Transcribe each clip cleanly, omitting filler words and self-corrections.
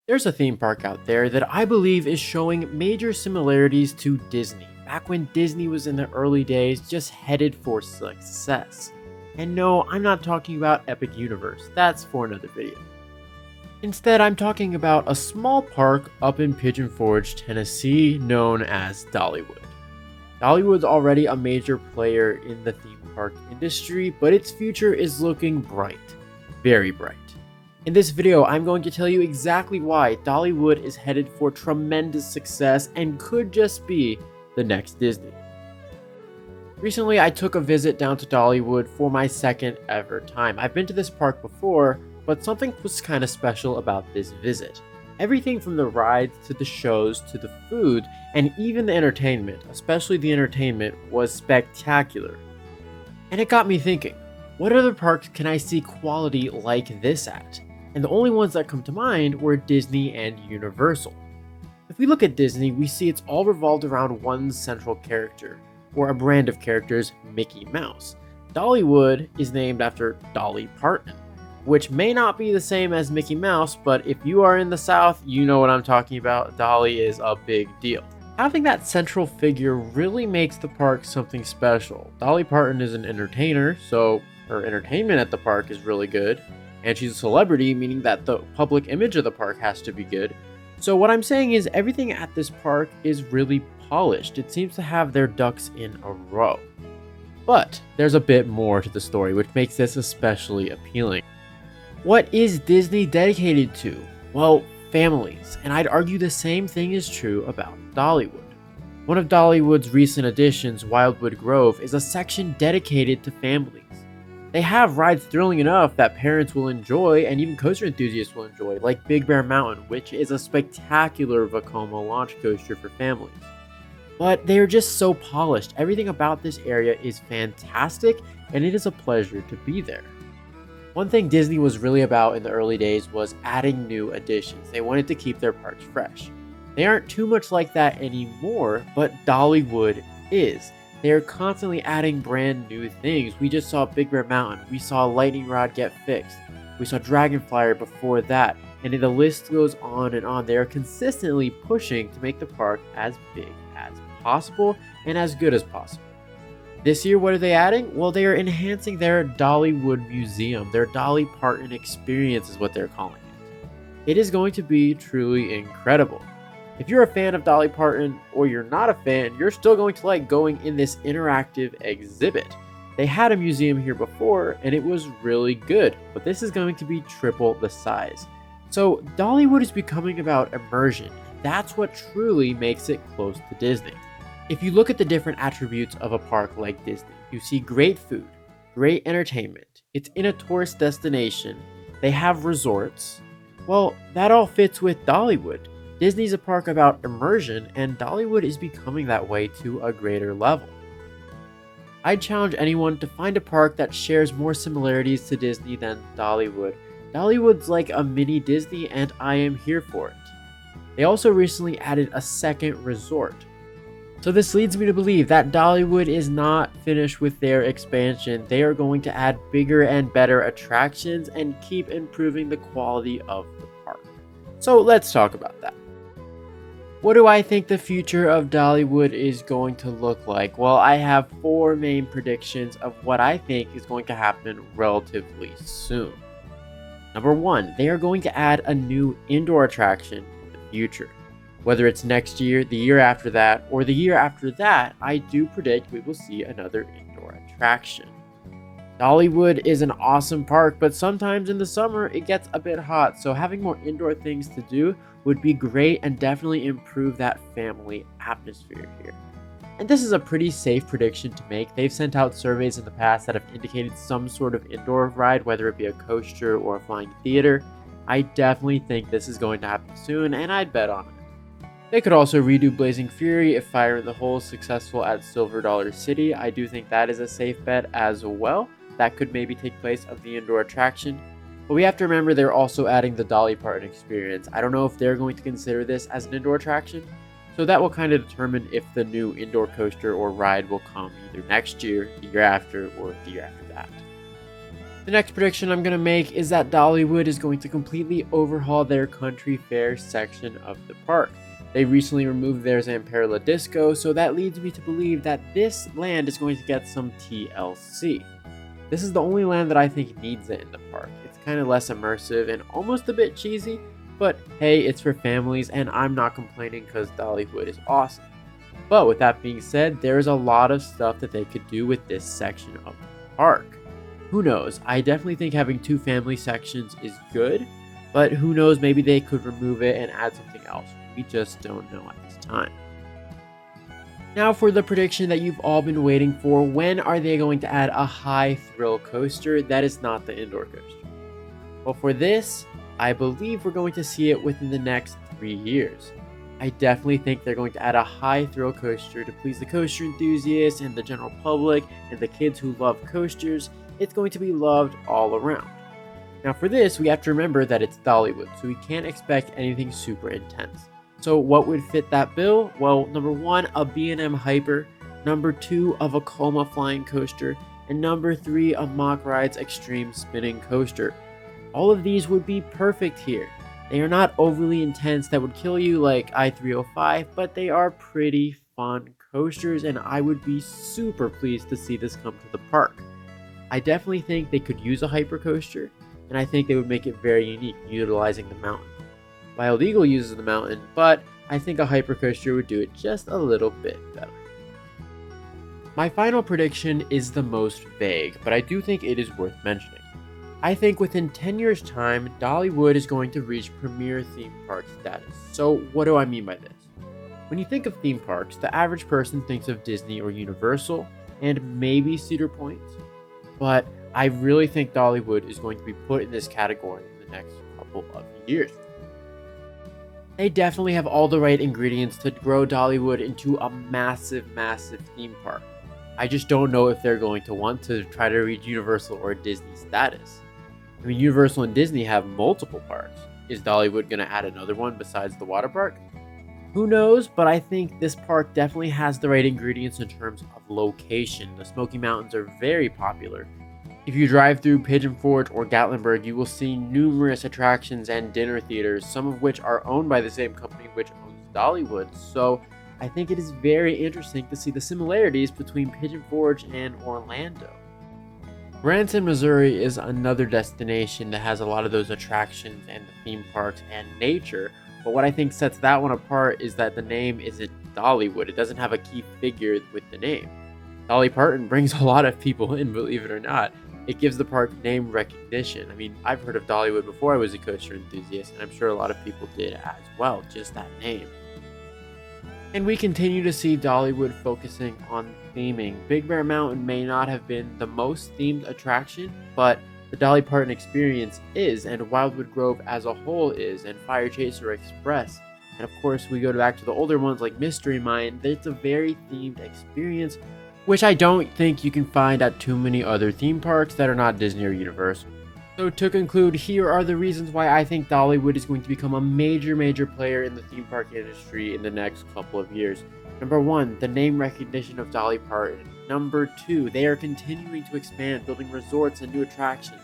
There's a theme park out there that I believe is showing major similarities to Disney, back when Disney was in the early days just headed for success. And no, I'm not talking about Epic Universe, that's for another video. Instead, I'm talking about a small park up in Pigeon Forge, Tennessee, known as Dollywood. Dollywood's already a major player in the theme park industry, but its future is looking bright. Very bright. In this video, I'm going to tell you exactly why Dollywood is headed for tremendous success and could just be the next Disney. Recently, I took a visit down to Dollywood for my second ever time. I've been to this park before, but something was kind of special about this visit. Everything from the rides to the shows to the food and even the entertainment, especially the entertainment, was spectacular. And it got me thinking, what other parks can I see quality like this at? And the only ones that come to mind were Disney and Universal. If we look at Disney, we see it's all revolved around one central character, or a brand of characters, Mickey Mouse. Dollywood is named after Dolly Parton, which may not be the same as Mickey Mouse, but if you are in the South, you know what I'm talking about. Dolly is a big deal. Having that central figure really makes the park something special. Dolly Parton is an entertainer, so her entertainment at the park is really good. And she's a celebrity, meaning that the public image of the park has to be good. So what I'm saying is everything at this park is really polished. It seems to have their ducks in a row. But there's a bit more to the story, which makes this especially appealing. What is Disney dedicated to? Well, families. And I'd argue the same thing is true about Dollywood. One of Dollywood's recent additions, Wildwood Grove, is a section dedicated to families. They have rides thrilling enough that parents will enjoy and even coaster enthusiasts will enjoy, like Big Bear Mountain, which is a spectacular Vekoma launch coaster for families. But they are just so polished. Everything about this area is fantastic, and it is a pleasure to be there. One thing Disney was really about in the early days was adding new additions. They wanted to keep their parks fresh. They aren't too much like that anymore, but Dollywood is. They are constantly adding brand new things. We just saw Big Bear Mountain. We saw Lightning Rod get fixed. We saw Dragon Flyer before that. And the list goes on and on. They are consistently pushing to make the park as big as possible and as good as possible. This year, what are they adding? Well, they are enhancing their Dollywood Museum. Their Dolly Parton experience is what they're calling it. It is going to be truly incredible. If you're a fan of Dolly Parton or you're not a fan, you're still going to like going in this interactive exhibit. They had a museum here before and it was really good, but this is going to be triple the size. So Dollywood is becoming about immersion. That's what truly makes it close to Disney. If you look at the different attributes of a park like Disney, you see great food, great entertainment, it's in a tourist destination, they have resorts. Well, that all fits with Dollywood. Disney's a park about immersion, and Dollywood is becoming that way to a greater level. I'd challenge anyone to find a park that shares more similarities to Disney than Dollywood. Dollywood's like a mini Disney, and I am here for it. They also recently added a second resort. So this leads me to believe that Dollywood is not finished with their expansion. They are going to add bigger and better attractions and keep improving the quality of the park. So let's talk about that. What do I think the future of Dollywood is going to look like? Well, I have 4 main predictions of what I think is going to happen relatively soon. Number 1, they are going to add a new indoor attraction in the future. Whether it's next year, the year after that, or the year after that, I do predict we will see another indoor attraction. Dollywood is an awesome park, but sometimes in the summer it gets a bit hot, so having more indoor things to do would be great and definitely improve that family atmosphere here. And this is a pretty safe prediction to make. They've sent out surveys in the past that have indicated some sort of indoor ride, whether it be a coaster or a flying theater. I definitely think this is going to happen soon, and I'd bet on it. They could also redo Blazing Fury if Fire in the Hole is successful at Silver Dollar City. I do think that is a safe bet as well. That could maybe take place of the indoor attraction. But we have to remember they're also adding the Dolly Parton experience. I don't know if they're going to consider this as an indoor attraction. So that will kind of determine if the new indoor coaster or ride will come either next year, the year after, or the year after that. The next prediction I'm going to make is that Dollywood is going to completely overhaul their country fair section of the park. They recently removed their Zamperla Disco, so that leads me to believe that this land is going to get some TLC. This is the only land that I think needs it in the park. It's kind of less immersive and almost a bit cheesy, but hey, it's for families and I'm not complaining because Dollywood is awesome. But with that being said, there's a lot of stuff that they could do with this section of the park. Who knows? I definitely think having two family sections is good, but who knows, maybe they could remove it and add something else. We just don't know at this time. Now for the prediction that you've all been waiting for, when are they going to add a high thrill coaster that is not the indoor coaster? Well, for this, I believe we're going to see it within the next 3 years. I definitely think they're going to add a high thrill coaster to please the coaster enthusiasts and the general public and the kids who love coasters. It's going to be loved all around. Now for this, we have to remember that it's Dollywood, so we can't expect anything super intense. So what would fit that bill? Well, number 1, a B&M Hyper, number 2, a Vekoma flying coaster, and number 3, a Mock Rides Extreme spinning coaster. All of these would be perfect here. They are not overly intense that would kill you like I-305, but they are pretty fun coasters, and I would be super pleased to see this come to the park. I definitely think they could use a hyper coaster, and I think they would make it very unique, utilizing the mountain. Wild Eagle uses the mountain, but I think a hyper coaster would do it just a little bit better. My final prediction is the most vague, but I do think it is worth mentioning. I think within 10 years' time, Dollywood is going to reach premier theme park status. So what do I mean by this? When you think of theme parks, the average person thinks of Disney or Universal, and maybe Cedar Point. But I really think Dollywood is going to be put in this category in the next couple of years. They definitely have all the right ingredients to grow Dollywood into a massive, massive theme park. I just don't know if they're going to want to try to reach Universal or Disney status. I mean, Universal and Disney have multiple parks. Is Dollywood going to add another one besides the water park? Who knows, but I think this park definitely has the right ingredients in terms of location. The Smoky Mountains are very popular. If you drive through Pigeon Forge or Gatlinburg, you will see numerous attractions and dinner theaters, some of which are owned by the same company which owns Dollywood. So I think it is very interesting to see the similarities between Pigeon Forge and Orlando. Branson, Missouri is another destination that has a lot of those attractions and the theme parks and nature. But what I think sets that one apart is that the name isn't Dollywood. It doesn't have a key figure with the name. Dolly Parton brings a lot of people in, believe it or not. It gives the park name recognition. I mean, I've heard of Dollywood before I was a coaster enthusiast, and I'm sure a lot of people did as well, just that name. And we continue to see Dollywood focusing on theming. Big Bear Mountain may not have been the most themed attraction, but the Dolly Parton experience is, and Wildwood Grove as a whole is, and Fire Chaser Express. And of course, we go back to the older ones like Mystery Mine. It's a very themed experience, which I don't think you can find at too many other theme parks that are not Disney or Universal. So to conclude, here are the reasons why I think Dollywood is going to become a major player in the theme park industry in the next couple of years. Number 1, the name recognition of Dolly Parton. Number 2, they are continuing to expand, building resorts and new attractions.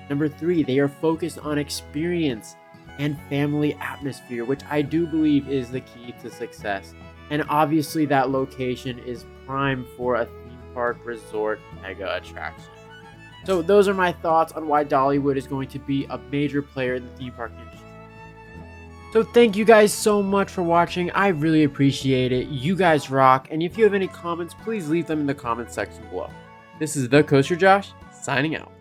Number 3, they are focused on experience and family atmosphere, which I do believe is the key to success. And obviously that location is prime for a theme park resort mega attraction. So those are my thoughts on why Dollywood is going to be a major player in the theme park industry. So thank you guys so much for watching. I really appreciate it. You guys rock. And if you have any comments, please leave them in the comments section below. This is the Coaster Josh, signing out.